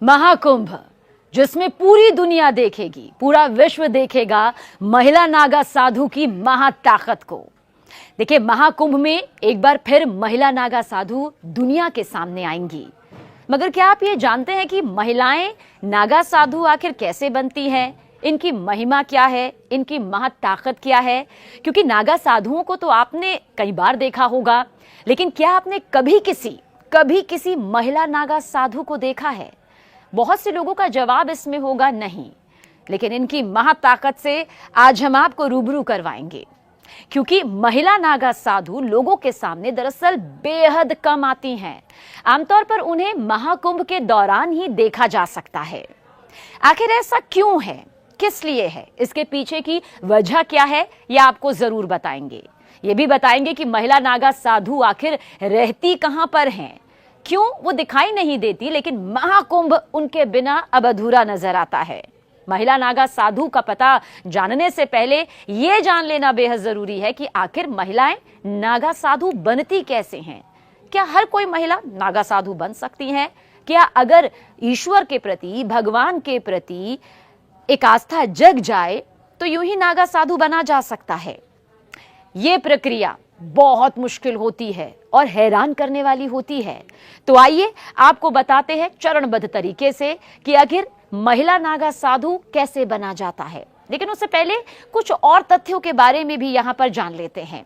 महाकुंभ, जिसमें पूरी दुनिया देखेगी, पूरा विश्व देखेगा महिला नागा साधु की महाताकत को। देखिए, महाकुंभ में एक बार फिर महिला नागा साधु दुनिया के सामने आएंगी। मगर क्या आप ये जानते हैं कि महिलाएं नागा साधु आखिर कैसे बनती हैं? इनकी महिमा क्या है, इनकी महाताकत क्या है? क्योंकि नागा साधुओं को तो आपने कई बार देखा होगा, लेकिन क्या आपने कभी किसी महिला नागा साधु को देखा है? बहुत से लोगों का जवाब इसमें होगा नहीं। लेकिन इनकी महाताकत से आज हम आपको रूबरू करवाएंगे, क्योंकि महिला नागा साधु लोगों के सामने दरअसल बेहद कम आती हैं। आमतौर पर उन्हें महाकुंभ के दौरान ही देखा जा सकता है। आखिर ऐसा क्यों है, किस लिए है, इसके पीछे की वजह क्या है, यह आपको जरूर बताएंगे। ये भी बताएंगे कि महिला नागा साधु आखिर रहती कहां पर हैं, क्यों वो दिखाई नहीं देती, लेकिन महाकुंभ उनके बिना अब अधूरा नजर आता है। महिला नागा साधु का पता जानने से पहले ये जान लेना बेहद जरूरी है कि आखिर महिलाएं नागा साधु बनती कैसे हैं। क्या हर कोई महिला नागा साधु बन सकती है? क्या अगर ईश्वर के प्रति, भगवान के प्रति एक आस्था जग जाए तो यूं ही नागा साधु बना जा सकता है? ये प्रक्रिया बहुत मुश्किल होती है और हैरान करने वाली होती है। तो आइए आपको बताते हैं चरणबद्ध तरीके से कि आखिर महिला नागा साधु कैसे बना जाता है। लेकिन उससे पहले कुछ और तथ्यों के बारे में भी यहां पर जान लेते हैं।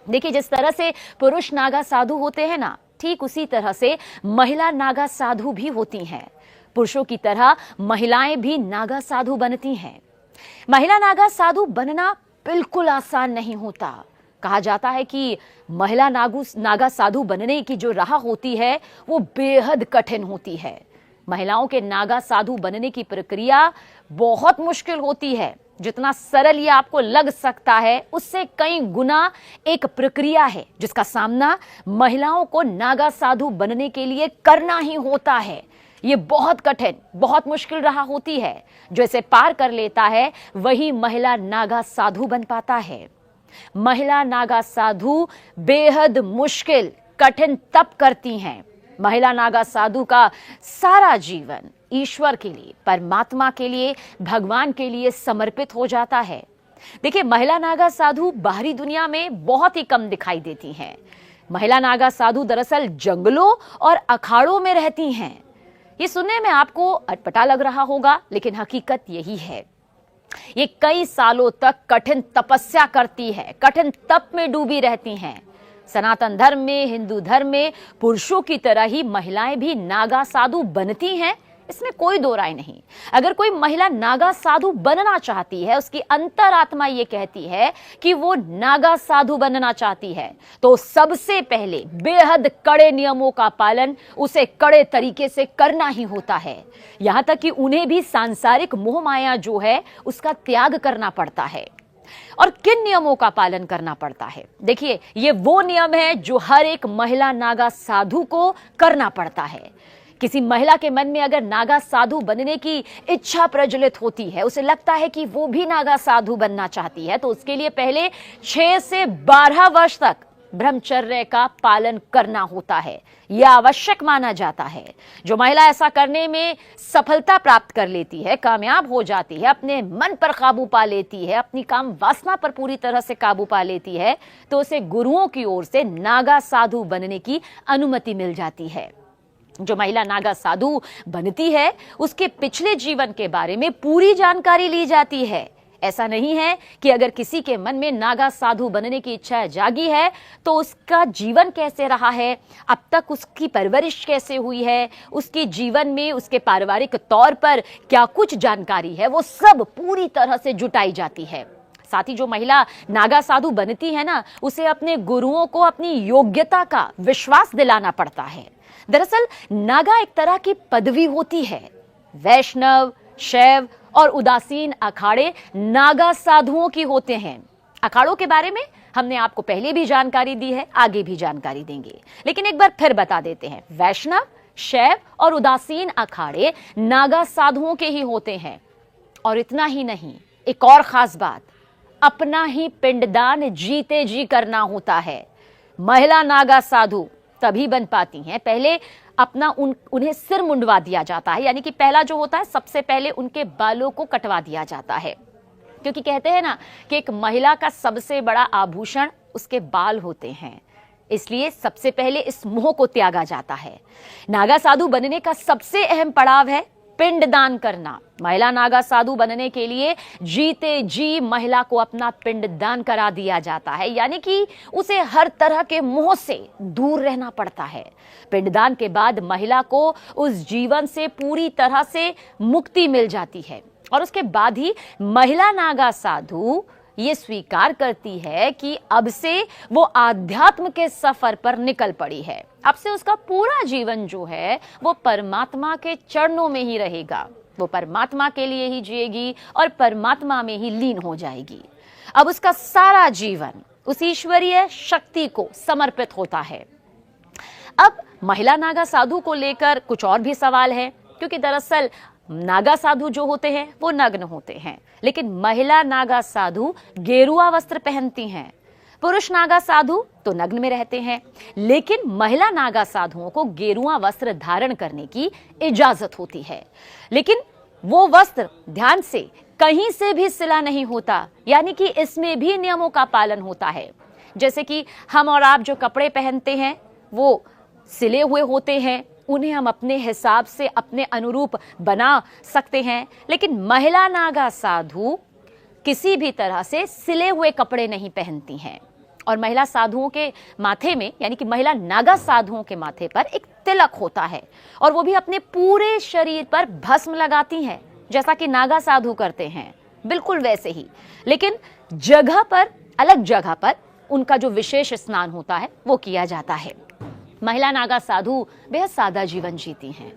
देखिए, जिस तरह से पुरुष नागा साधु होते हैं ना, ठीक उसी तरह से महिला नागा साधु भी होती हैं। पुरुषों की तरह महिलाएं भी नागा साधु बनती हैं। महिला नागा साधु बनना बिल्कुल आसान नहीं होता। कहा जाता है कि महिला नागा साधु बनने की जो राह होती है वो बेहद कठिन होती है। महिलाओं के नागा साधु बनने की प्रक्रिया बहुत मुश्किल होती है। जितना सरल ये आपको लग सकता है, उससे कई गुना एक प्रक्रिया है जिसका सामना महिलाओं को नागा साधु बनने के लिए करना ही होता है। ये बहुत कठिन, बहुत मुश्किल राह होती है। जो इसे पार कर लेता है वही महिला नागा साधु बन पाता है। महिला नागा साधु बेहद मुश्किल, कठिन तप करती हैं। महिला नागा साधु का सारा जीवन ईश्वर के लिए, परमात्मा के लिए, भगवान के लिए समर्पित हो जाता है। देखिए, महिला नागा साधु बाहरी दुनिया में बहुत ही कम दिखाई देती हैं। महिला नागा साधु दरअसल जंगलों और अखाड़ों में रहती हैं। ये सुनने में आपको अटपटा लग रहा होगा, लेकिन हकीकत यही है। ये कई सालों तक कठिन तपस्या करती है, कठिन तप में डूबी रहती हैं। सनातन धर्म में, हिंदू धर्म में पुरुषों की तरह ही महिलाएं भी नागा साधु बनती हैं, इसमें कोई दो राय नहीं। अगर कोई महिला नागा साधु बनना चाहती है, उसकी अंतरात्मा ये कहती है कि वो नागा साधु बनना चाहती है, तो सबसे पहले बेहद कड़े नियमों का पालन उसे कड़े तरीके से करना ही होता है। यहां तक कि उन्हें भी सांसारिक मोह माया जो है उसका त्याग करना पड़ता है। और किन नियमों का पालन करना पड़ता है? देखिए, ये वो नियम है जो हर एक महिला नागा साधु को करना पड़ता है। किसी महिला के मन में अगर नागा साधु बनने की इच्छा प्रज्वलित होती है, उसे लगता है कि वो भी नागा साधु बनना चाहती है, तो उसके लिए पहले 6 से 12 वर्ष तक ब्रह्मचर्य का पालन करना होता है। यह आवश्यक माना जाता है। जो महिला ऐसा करने में सफलता प्राप्त कर लेती है, कामयाब हो जाती है, अपने मन पर काबू पा लेती है, अपनी काम वासना पर पूरी तरह से काबू पा लेती है, तो उसे गुरुओं की ओर से नागा साधु बनने की अनुमति मिल जाती है। जो महिला नागा साधु बनती है, उसके पिछले जीवन के बारे में पूरी जानकारी ली जाती है। ऐसा नहीं है कि अगर किसी के मन में नागा साधु बनने की इच्छा जागी है तो उसका जीवन कैसे रहा है, अब तक उसकी परवरिश कैसे हुई है, उसके जीवन में उसके पारिवारिक तौर पर क्या कुछ जानकारी है, वो सब पूरी तरह से जुटाई जाती है। साथ ही जो महिला नागा साधु बनती है ना, उसे अपने गुरुओं को अपनी योग्यता का विश्वास दिलाना पड़ता है। दरअसल नागा एक तरह की पदवी होती है। वैष्णव, शैव और उदासीन अखाड़े नागा साधुओं की होते हैं। अखाड़ों के बारे में हमने आपको पहले भी जानकारी दी है, आगे भी जानकारी देंगे, लेकिन एक बार फिर बता देते हैं। वैष्णव, शैव और उदासीन अखाड़े नागा साधुओं के ही होते हैं। और इतना ही नहीं, एक और खास बात, अपना ही पिंडदान जीते जी करना होता है। महिला नागा साधु तभी बन पाती हैं, पहले अपना उन्हें सिर मुंडवा दिया जाता है। यानी कि पहला जो होता है, सबसे पहले उनके बालों को कटवा दिया जाता है, क्योंकि कहते हैं ना कि एक महिला का सबसे बड़ा आभूषण उसके बाल होते हैं, इसलिए सबसे पहले इस मोह को त्यागा जाता है। नागा साधु बनने का सबसे अहम पड़ाव है पिंडदान करना। महिला नागा साधु बनने के लिए जीते जी महिला को अपना पिंडदान करा दिया जाता है, यानी कि उसे हर तरह के मोह से दूर रहना पड़ता है। पिंडदान के बाद महिला को उस जीवन से पूरी तरह से मुक्ति मिल जाती है और उसके बाद ही महिला नागा साधु ये स्वीकार करती है कि अब से वो आध्यात्म के सफर पर निकल पड़ी है। अब से उसका पूरा जीवन जो है वो परमात्मा के चरणों में ही रहेगा। वो परमात्मा के लिए ही जिएगी और परमात्मा में ही लीन हो जाएगी। अब उसका सारा जीवन उस ईश्वरीय शक्ति को समर्पित होता है। अब महिला नागा साधु को लेकर कुछ और भी सवाल है, क्योंकि दरअसल नागा साधु जो होते हैं वो नग्न होते हैं, लेकिन महिला नागा साधु गेरुआ वस्त्र पहनती हैं। पुरुष नागा साधु तो नग्न में रहते हैं, लेकिन महिला नागा साधुओं को गेरुआ वस्त्र धारण करने की इजाजत होती है। लेकिन वो वस्त्र ध्यान से कहीं से भी सिला नहीं होता, यानी कि इसमें भी नियमों का पालन होता है। जैसे कि हम और आप जो कपड़े पहनते हैं वो सिले हुए होते हैं, उन्हें हम अपने हिसाब से अपने अनुरूप बना सकते हैं, लेकिन महिला नागा साधु किसी भी तरह से सिले हुए कपड़े नहीं पहनती हैं। और महिला साधुओं के माथे में, यानी कि महिला नागा साधुओं के माथे पर एक तिलक होता है, और वो भी अपने पूरे शरीर पर भस्म लगाती हैं, जैसा कि नागा साधु करते हैं, बिल्कुल वैसे ही। लेकिन जगह पर, अलग जगह पर उनका जो विशेष स्नान होता है वो किया जाता है। महिला नागा साधु बेहद सादा जीवन जीती हैं,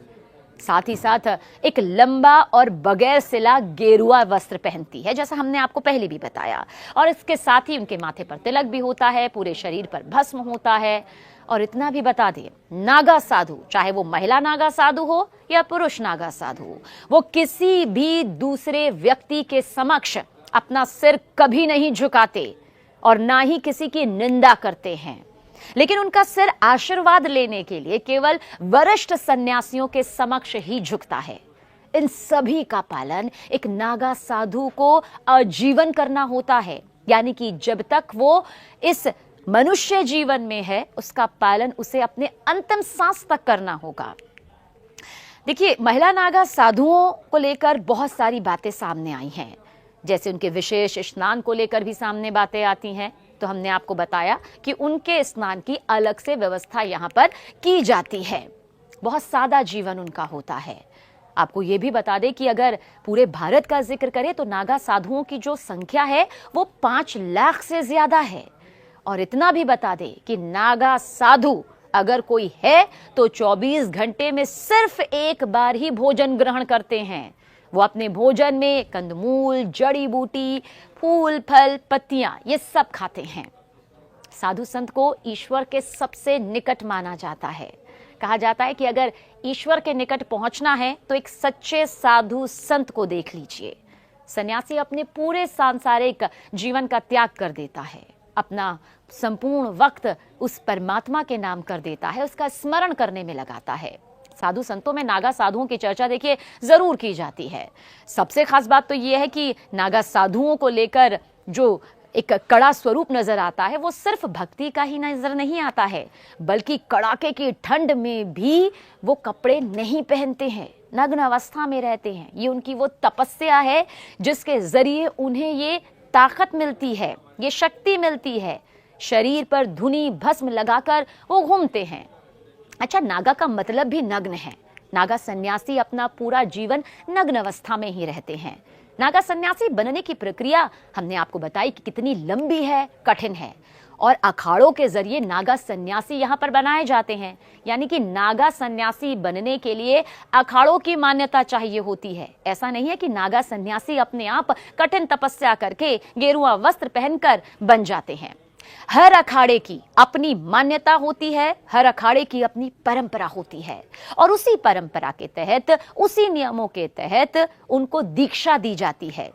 साथ ही साथ एक लंबा और बगैर सिला गेरुआ वस्त्र पहनती है, जैसा हमने आपको पहले भी बताया। और इसके साथ ही उनके माथे पर तिलक भी होता है, पूरे शरीर पर भस्म होता है। और इतना भी बता दिए, नागा साधु, चाहे वो महिला नागा साधु हो या पुरुष नागा साधु हो, वो किसी भी दूसरे व्यक्ति के समक्ष अपना सिर कभी नहीं झुकाते और ना ही किसी की निंदा करते हैं, लेकिन उनका सिर आशीर्वाद लेने के लिए केवल वरिष्ठ सन्यासियों के समक्ष ही झुकता है। इन सभी का पालन एक नागा साधु को आजीवन करना होता है, यानी कि जब तक वो इस मनुष्य जीवन में है उसका पालन उसे अपने अंतिम सांस तक करना होगा। देखिए, महिला नागा साधुओं को लेकर बहुत सारी बातें सामने आई हैं, जैसे उनके विशेष स्नान को लेकर भी सामने बातें आती हैं। तो हमने आपको बताया कि उनके स्नान की अलग से व्यवस्था यहाँ पर की जाती है। बहुत सादा जीवन उनका होता है। आपको ये भी बता दें कि अगर पूरे भारत का जिक्र करें तो नागा साधुओं की जो संख्या है वो 5 लाख से ज्यादा है। और इतना भी बता दें कि नागा साधु अगर कोई है तो 24 घंटे में सिर्फ एक बार ही भोजन ग्रहण करते हैं। वो अपने भोजन में कंदमूल, जड़ी बूटी, फूल, फल, पत्तियां ये सब खाते हैं। साधु संत को ईश्वर के सबसे निकट माना जाता है। कहा जाता है कि अगर ईश्वर के निकट पहुंचना है तो एक सच्चे साधु संत को देख लीजिए। सन्यासी अपने पूरे सांसारिक जीवन का त्याग कर देता है, अपना संपूर्ण वक्त उस परमात्मा के नाम कर देता है, उसका स्मरण करने में लगाता है। साधु संतों में नागा साधुओं की चर्चा देखिए जरूर की जाती है। सबसे खास बात तो यह है कि नागा साधुओं को लेकर जो एक कड़ा स्वरूप नजर आता है वो सिर्फ भक्ति का ही नजर नहीं आता है, बल्कि कड़ाके की ठंड में भी वो कपड़े नहीं पहनते हैं, नग्न अवस्था में रहते हैं। ये उनकी वो तपस्या है जिसके जरिए उन्हें ये ताकत मिलती है, ये शक्ति मिलती है। शरीर पर धुनी भस्म लगाकर वो घूमते हैं। अच्छा, नागा का मतलब भी नग्न है। नागा सन्यासी अपना पूरा जीवन नग्न अवस्था में ही रहते हैं। नागा सन्यासी बनने की प्रक्रिया हमने आपको बताई कि कितनी लंबी है, कठिन है। और अखाड़ों के जरिए नागा सन्यासी यहाँ पर बनाए जाते हैं, यानी कि नागा सन्यासी बनने के लिए अखाड़ों की मान्यता चाहिए होती है। ऐसा नहीं है कि नागा सन्यासी अपने आप कठिन तपस्या करके गेरुआ वस्त्र पहनकर बन जाते हैं। हर अखाड़े की अपनी मान्यता होती है, हर अखाड़े की अपनी परंपरा होती है, और उसी परंपरा के तहत, उसी नियमों के तहत उनको दीक्षा दी जाती है।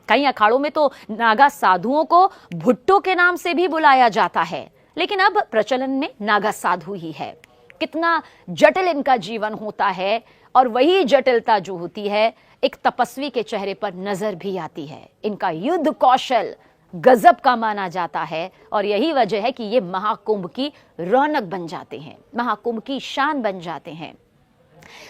कई अखाड़ों में तो नागा साधुओं को भुट्टो के नाम से भी बुलाया जाता है, लेकिन अब प्रचलन में नागा साधु ही है। कितना जटिल इनका जीवन होता है, और वही जटिलता जो होती है एक तपस्वी के चेहरे पर नजर भी आती है। इनका युद्ध कौशल गजब का माना जाता है, और यही वजह है कि ये महाकुंभ की रौनक बन जाते हैं, महाकुंभ की शान बन जाते हैं।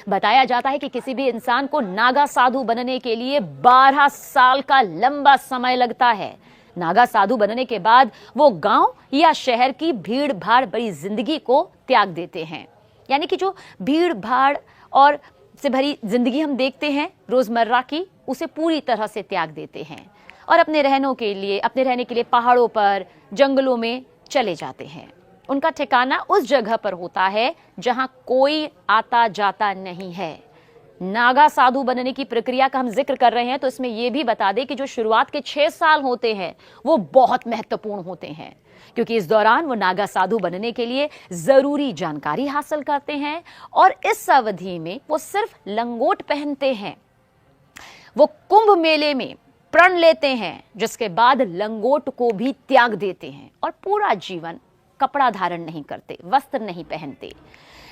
बताया जाता है कि किसी भी इंसान को नागा साधु बनने के लिए 12 साल का लंबा समय लगता है। नागा साधु बनने के बाद वो गांव या शहर की भीड़ भाड़ भरी जिंदगी को त्याग देते हैं। यानी कि जो भीड़ भाड़ और से भरी जिंदगी हम देखते हैं रोजमर्रा की, उसे पूरी तरह से त्याग देते हैं और अपने रहने के लिए पहाड़ों पर, जंगलों में चले जाते हैं। उनका ठिकाना उस जगह पर होता है जहां कोई आता जाता नहीं है। नागा साधु बनने की प्रक्रिया का हम जिक्र कर रहे हैं तो इसमें यह भी बता दें कि जो शुरुआत के 6 साल होते हैं वो बहुत महत्वपूर्ण होते हैं, क्योंकि इस दौरान वो नागा साधु बनने के लिए जरूरी जानकारी हासिल करते हैं और इस अवधि में वो सिर्फ लंगोट पहनते हैं। वो कुंभ मेले में प्रण लेते हैं, जिसके बाद लंगोट को भी त्याग देते हैं और पूरा जीवन कपड़ा धारण नहीं करते, वस्त्र नहीं पहनते।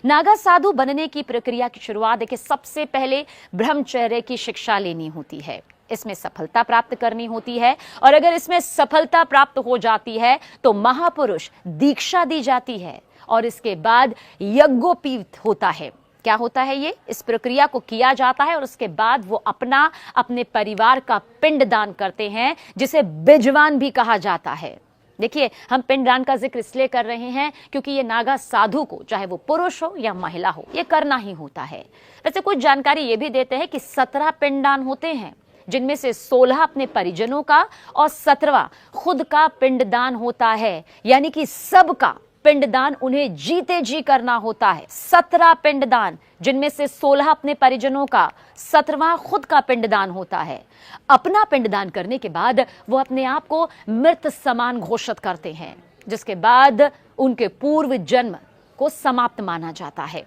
नागा साधु बनने की प्रक्रिया की शुरुआत देखिए, सबसे पहले ब्रह्मचर्य की शिक्षा लेनी होती है, इसमें सफलता प्राप्त करनी होती है, और अगर इसमें सफलता प्राप्त हो जाती है तो महापुरुष दीक्षा दी जाती है और इसके बाद यज्ञोपवीत होता है। क्या होता है ये? इस प्रक्रिया को किया जाता है और उसके बाद वो अपने परिवार का पिंडदान करते हैं, जिसे बिजवान भी कहा जाता है। देखिए, हम पिंडदान का जिक्र इसलिए कर रहे हैं क्योंकि ये नागा साधु को, चाहे वो पुरुष हो या महिला हो, ये करना ही होता है। वैसे कुछ जानकारी ये भी देते हैं कि 17 पिंडदान होते हैं, जिनमें से 16 अपने परिजनों का और 17वां खुद का पिंडदान होता है। यानी कि सबका पिंडदान उन्हें जीते जी करना होता है। 17 पिंडदान, जिनमें से 16 अपने परिजनों का, 17वां खुद का पिंडदान होता है। अपना पिंडदान करने के बाद वो अपने आप को मृत समान घोषित करते हैं, जिसके बाद उनके पूर्व जन्म को समाप्त माना जाता है।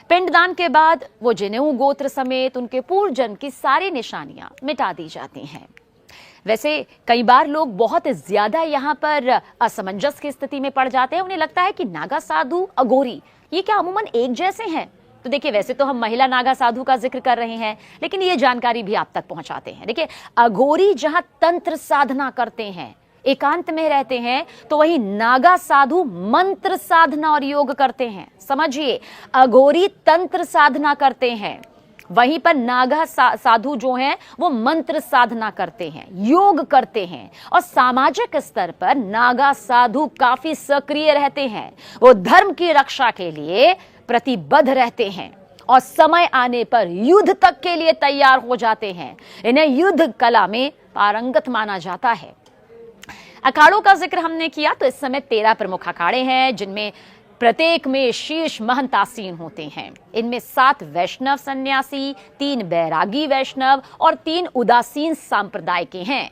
पिंडदान के बाद वो जनेऊ गोत्र समेत उनके पूर्व जन्म की सारी निशानियां मिटा दी जाती हैं। वैसे कई बार लोग बहुत ज्यादा यहाँ पर असमंजस की स्थिति में पड़ जाते हैं। उन्हें लगता है कि नागा साधु, अघोरी, ये क्या अमूमन एक जैसे हैं? तो देखिए, वैसे तो हम महिला नागा साधु का जिक्र कर रहे हैं, लेकिन ये जानकारी भी आप तक पहुंचाते हैं। देखिए, अघोरी जहां तंत्र साधना करते हैं, एकांत में रहते हैं, तो वही नागा साधु मंत्र साधना और योग करते हैं। समझिए, अघोरी तंत्र साधना करते हैं, वहीं पर नागा साधु जो हैं वो मंत्र साधना करते हैं, योग करते हैं, और सामाजिक स्तर पर नागा साधु काफी सक्रिय रहते हैं। वो धर्म की रक्षा के लिए प्रतिबद्ध रहते हैं और समय आने पर युद्ध तक के लिए तैयार हो जाते हैं। इन्हें युद्ध कला में पारंगत माना जाता है। अखाड़ों का जिक्र हमने किया तो इस समय 13 प्रमुख अखाड़े हैं, जिनमें प्रत्येक में शीर्ष महंत आसीन होते हैं। इनमें 7 वैष्णव सन्यासी, 3 बैरागी वैष्णव और 3 उदासीन सांप्रदाय के हैं।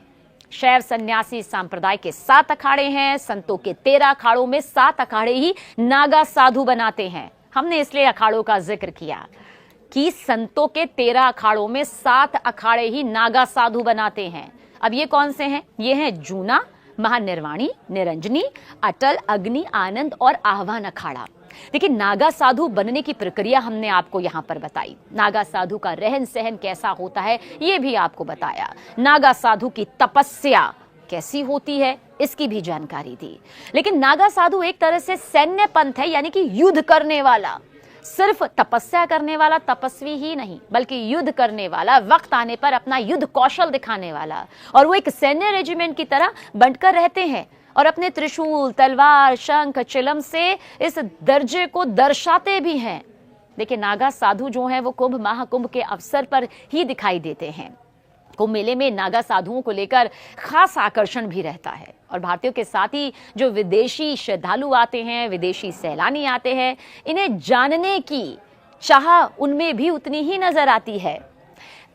शैव सन्यासी संप्रदाय के 7 अखाड़े हैं। संतों के 13 अखाड़ों में 7 अखाड़े ही नागा साधु बनाते हैं। हमने इसलिए अखाड़ों का जिक्र किया कि संतों के 13 अखाड़ों में 7 अखाड़े ही नागा साधु बनाते हैं। अब ये कौन से हैं? ये हैं जूना, महानिर्वाणी, निरंजनी, अटल, अग्नि, आनंद और आह्वान अखाड़ा। देखिए, नागा साधु बनने की प्रक्रिया हमने आपको यहाँ पर बताई। नागा साधु का रहन सहन कैसा होता है ये भी आपको बताया। नागा साधु की तपस्या कैसी होती है इसकी भी जानकारी दी। लेकिन नागा साधु एक तरह से सैन्य पंथ है, यानी कि युद्ध करने वाला। सिर्फ तपस्या करने वाला तपस्वी ही नहीं, बल्कि युद्ध करने वाला, वक्त आने पर अपना युद्ध कौशल दिखाने वाला। और वो एक सैन्य रेजिमेंट की तरह बंटकर रहते हैं और अपने त्रिशूल, तलवार, शंख, चिलम से इस दर्जे को दर्शाते भी हैं। देखिए, नागा साधु जो हैं वो कुंभ महाकुंभ के अवसर पर ही दिखाई देते हैं। कुंभ मेले में नागा साधुओं को लेकर खास आकर्षण भी रहता है और भारतीयों के साथ ही जो विदेशी श्रद्धालु आते हैं, विदेशी सैलानी आते हैं, इन्हें जानने की चाह उनमें भी उतनी ही नजर आती है।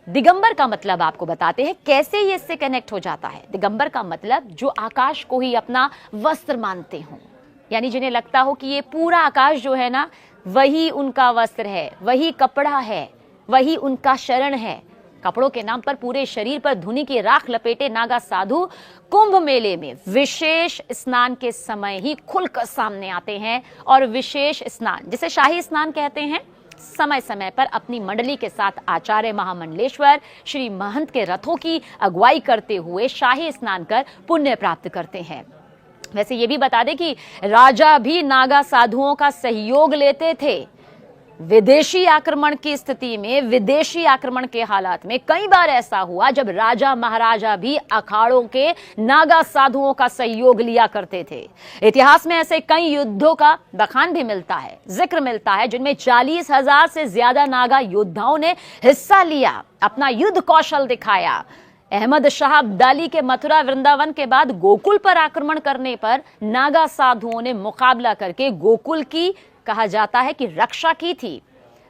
दिगंबर का मतलब आपको बताते हैं कैसे ये इससे कनेक्ट हो जाता है। दिगंबर का मतलब जो आकाश को ही अपना वस्त्र मानते हों, यानी जिन्हें लगता हो कि ये पूरा आकाश जो है ना, वही उनका वस्त्र है, वही कपड़ा है, वही उनका शरण है। कपड़ों के नाम पर पूरे शरीर पर धुनी की राख लपेटे नागा साधु कुंभ मेले में विशेष स्नान के समय ही खुलकर सामने आते हैं और विशेष स्नान, जिसे शाही स्नान कहते हैं, समय समय पर अपनी मंडली के साथ आचार्य महामंडलेश्वर श्री महंत के रथों की अगुवाई करते हुए शाही स्नान कर पुण्य प्राप्त करते हैं। वैसे ये भी बता दें कि राजा भी नागा साधुओं का सहयोग लेते थे। विदेशी आक्रमण की स्थिति में, विदेशी आक्रमण के हालात में कई बार ऐसा हुआ जब राजा महाराजा भी अखाड़ों के नागा साधुओं का सहयोग लिया करते थे। इतिहास में ऐसे कई युद्धों का बखान भी मिलता है, जिक्र मिलता है, जिनमें 40,000 से ज्यादा नागा योद्धाओं ने हिस्सा लिया, अपना युद्ध कौशल दिखाया। अहमद शाह अब्दाली के मथुरा वृंदावन के बाद गोकुल पर आक्रमण करने पर नागा साधुओं ने मुकाबला करके गोकुल की, कहा जाता है कि, रक्षा की थी।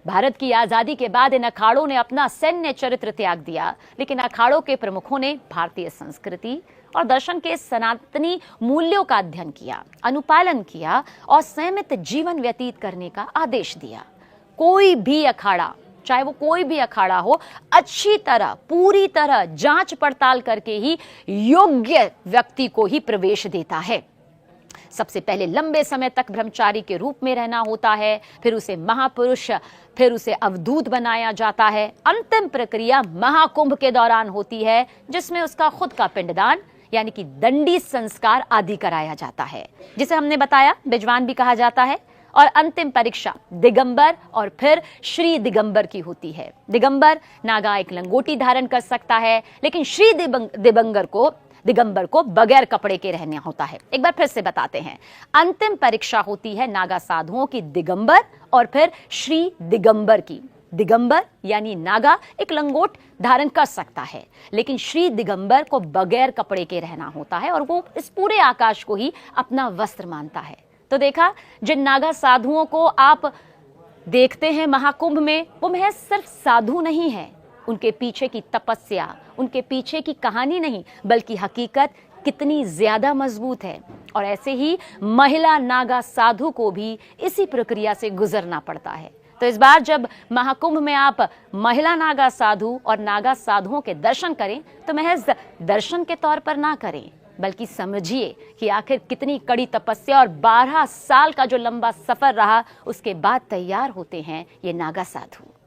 भारत की आजादी के बाद इन अखाड़ों ने अपना सैन्य चरित्र त्याग दिया, लेकिन अखाड़ों के प्रमुखों ने भारतीय संस्कृति और दर्शन के सनातनी मूल्यों का अध्ययन किया, अनुपालन किया और संयमित जीवन व्यतीत करने का आदेश दिया। कोई भी अखाड़ा, चाहे वो कोई भी अखाड़ा हो, अच्छी तरह, पूरी तरह जांच पड़ताल करके ही योग्य व्यक्ति को ही प्रवेश देता है। सबसे पहले लंबे समय तक ब्रह्मचारी के रूप में रहना होता है, फिर उसे महापुरुष, फिर उसे अवधूत बनाया जाता है। अंतिम प्रक्रिया महाकुंभ के दौरान होती है, जिसमें उसका खुद का पिंडदान यानी कि दंडी संस्कार आदि कराया जाता है, जिसे हमने बताया बिजवान भी कहा जाता है। और अंतिम परीक्षा दिगंबर और फिर श्री दिगंबर की होती है। दिगंबर नागा एक लंगोटी धारण कर सकता है, लेकिन श्री दिगंबर को बगैर कपड़े के रहना होता है। एक बार फिर से बताते हैं, अंतिम परीक्षा होती है नागा साधुओं की दिगंबर और फिर श्री दिगंबर की। दिगंबर यानी नागा एक लंगोट धारण कर सकता है, लेकिन श्री दिगंबर को बगैर कपड़े के रहना होता है और वो इस पूरे आकाश को ही अपना वस्त्र मानता है। तो देखा, जिन नागा साधुओं को आप देखते हैं महाकुंभ में, वो महज सिर्फ साधु नहीं है, उनके पीछे की तपस्या, उनके पीछे की कहानी नहीं, बल्कि हकीकत कितनी ज्यादा मजबूत है। और ऐसे ही महिला नागा साधु को भी इसी प्रक्रिया से गुजरना पड़ता है। तो इस बार जब महाकुंभ में आप महिला नागा साधु और नागा साधुओं के दर्शन करें, तो महज दर्शन के तौर पर ना करें, बल्कि समझिए कि आखिर कितनी कड़ी तपस्या और 12 साल का जो लंबा सफर रहा, उसके बाद तैयार होते हैं ये नागा साधु।